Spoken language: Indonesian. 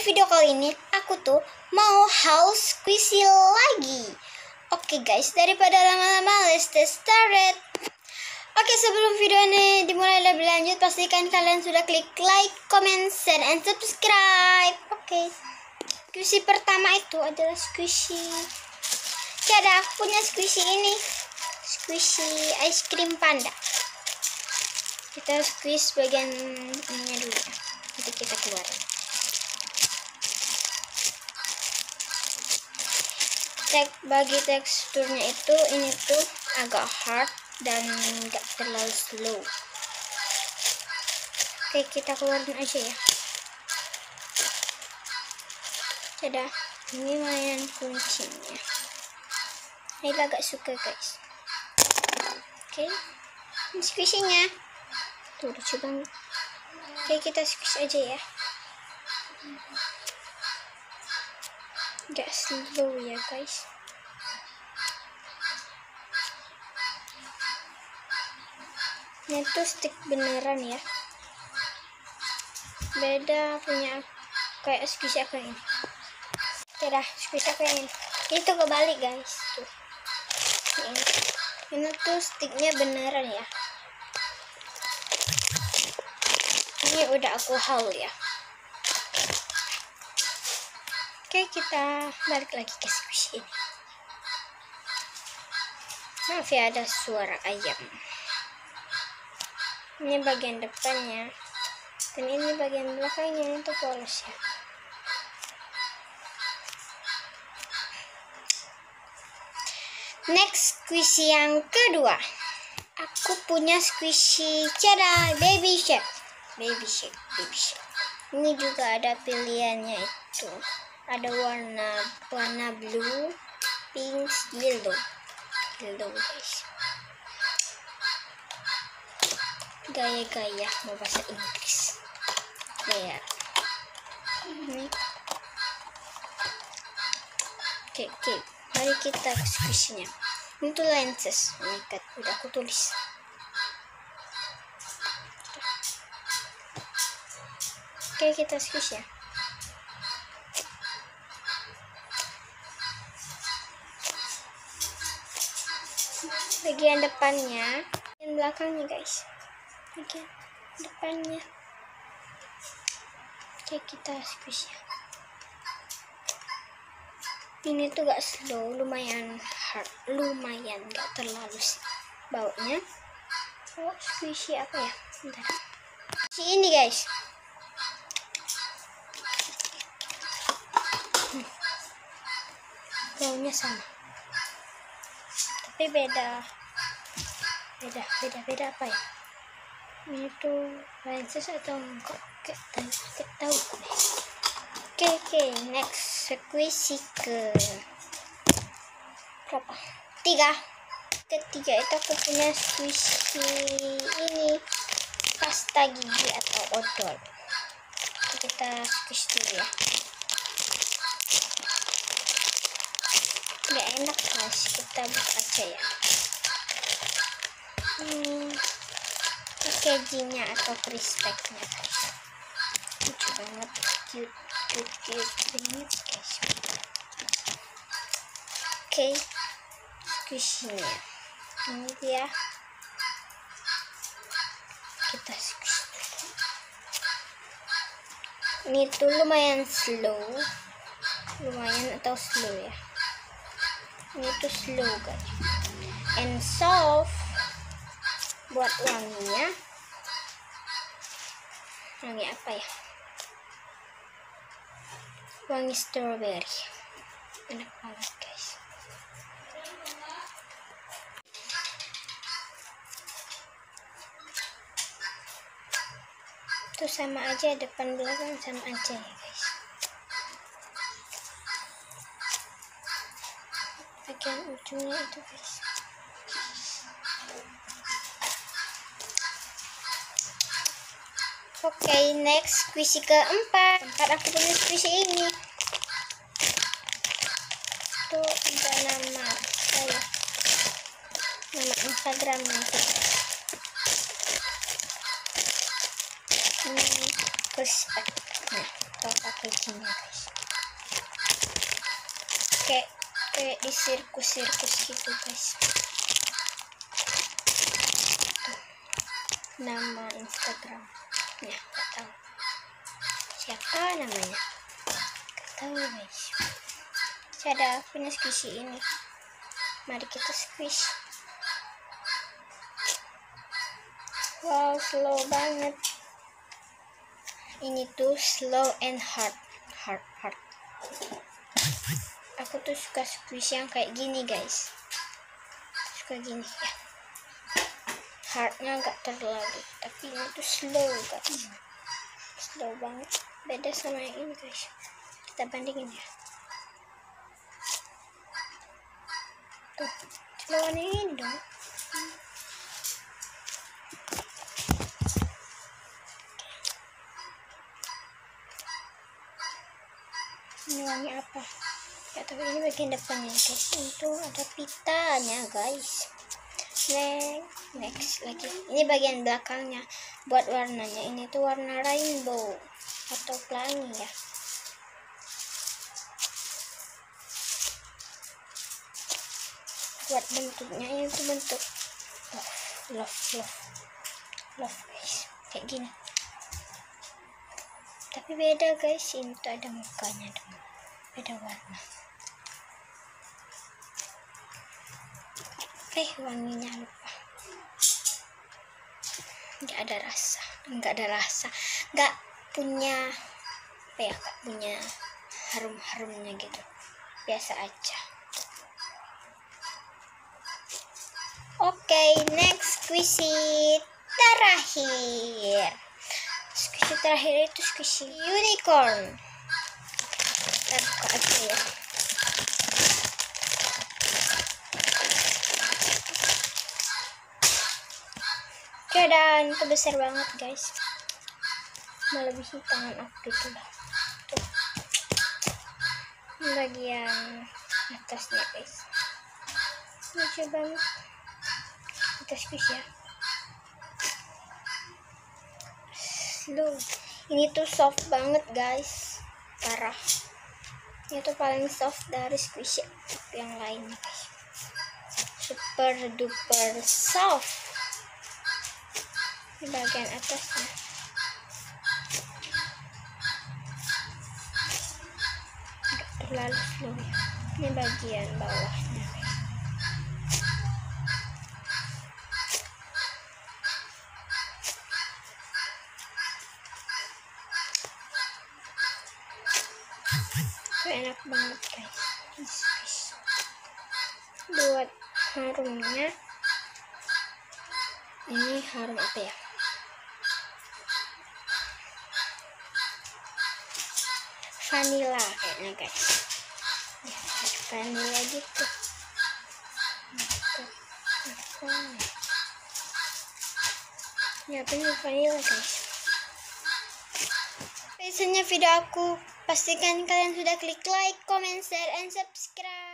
video kali ini aku tuh mau Haui Squishy lagi. Oke guys, daripada lama-lama, let's get started. Oke, sebelum video ini dimulai lebih lanjut, pastikan kalian sudah klik like, comment, share, and subscribe. Oke, squishy pertama itu adalah squishy. Ada aku punya squishy ini, squishy ice cream panda. Kita squeeze bagian ininya dulu ya, nanti kita keluarin. Bagi teksturnya itu, ini tuh agak hard dan gak terlalu slow. Oke, kita keluarin aja ya. Dadah, ini lumayan kuncinya. Saya agak suka guys. Oke, ini squishy-nya tuh lucu banget. Oke, kita squeeze aja ya. Gak slow ya guys. Ini tuh stick beneran ya, beda punya kayak squishy aku ini. Udah squishy aku yang ini tuh kebalik guys tuh. Ini tuh sticknya beneran ya. Ini udah aku haul ya. Oke, kita balik lagi ke squishy ini. Maaf ya, ada suara ayam. Ini bagian depannya, dan ini bagian belakangnya itu polos ya. Next, squishy yang kedua. Aku punya squishy baby shark. Ini juga ada pilihannya itu. Ada warna blue, pink, yellow guys. Gaya-gaya mau bahasa Inggris. Gaya. Ini. Oke. Mari kita ke squishy-nya. Ini tuh lenses. Ini kan udah aku tulis. Oke, kita squishy ya. Bagian depannya, bagian belakangnya guys. Bagian depannya. Oke, kita squishy ya. Ini tuh gak slow, lumayan hard, lumayan gak terlalu sih baunya. Oh, squishy apa ya? Bentar. Ini guys. Baunya sama, tapi beda apa ya? Ini tuh lenses atau enggak? Gak tahu. Oke, next squishy ke berapa? Ketiga itu aku punya squishy ini pasta gigi atau odol. Kita squeeze dulu ya. Gak enak guys, kita buka aja ya. Packagingnya atau crispeknya guys, lucu banget, cute banget guys. Oke, squishy-nya ini dia. Kita squishy. Ini tuh lumayan slow ya. Ini tuh slow guys, and soft. Buat wanginya, wangi apa ya? Wangi strawberry, enak banget guys. Itu sama aja, depan belakang sama aja ya guys. Bagian ujungnya itu guys. Oke, next squishy keempat. Aku punya squishy ini. Itu ada nama saya, nama Instagramnya. Ini crispek. Nah, kalau pakai kayak gini guys. Kayak di sirkus gitu guys. Tuh, nama Instagramnya nggak tahu siapa namanya, nggak tahu guys. Ada Haui Squishy ini, mari kita squish. Wow, slow banget. Ini tuh slow and hard. Aku tuh suka squish yang kayak gini guys, suka gini ya. Hardnya nggak terlalu, tapi ini tuh slow guys, slow banget. Beda sama yang ini guys, kita bandingin ya. Tuh, slowan ini dong. Ini wangi apa? Ya, tapi ini bagian depannya guys. Itu ada pitanya guys. Next lagi. Ini bagian belakangnya. Buat warnanya, ini tuh warna rainbow atau pelangi ya. Buat bentuknya ini tuh bentuk love guys, kayak gini. Tapi beda guys, ini tuh ada mukanya dong, beda warna. Wanginya lupa. Nggak ada rasa, nggak punya apa ya, nggak punya harum-harumnya gitu, biasa aja. Oke, next squishy terakhir. Squishy terakhir itu squishy unicorn. Kita buka aja ya. Oke, dan itu besar banget guys, melebihi tangan aku gitu lah. Tuh, ini bagian atasnya guys, lucu banget. Kita squeeze ya. Slow. Ini tuh soft banget guys, parah. Ini tuh paling soft dari squishy yang lainnya guys. Super duper soft. Ini bagian atasnya. Enggak terlalu slow ya. Ini bagian bawahnya. Enak banget guys. Buat harumnya, ini harum apa ya, vanilla kayaknya guys ya, vanilla gitu. Ya bener vanilla guys. Biasanya video aku, pastikan kalian sudah klik like, comment, share, and subscribe.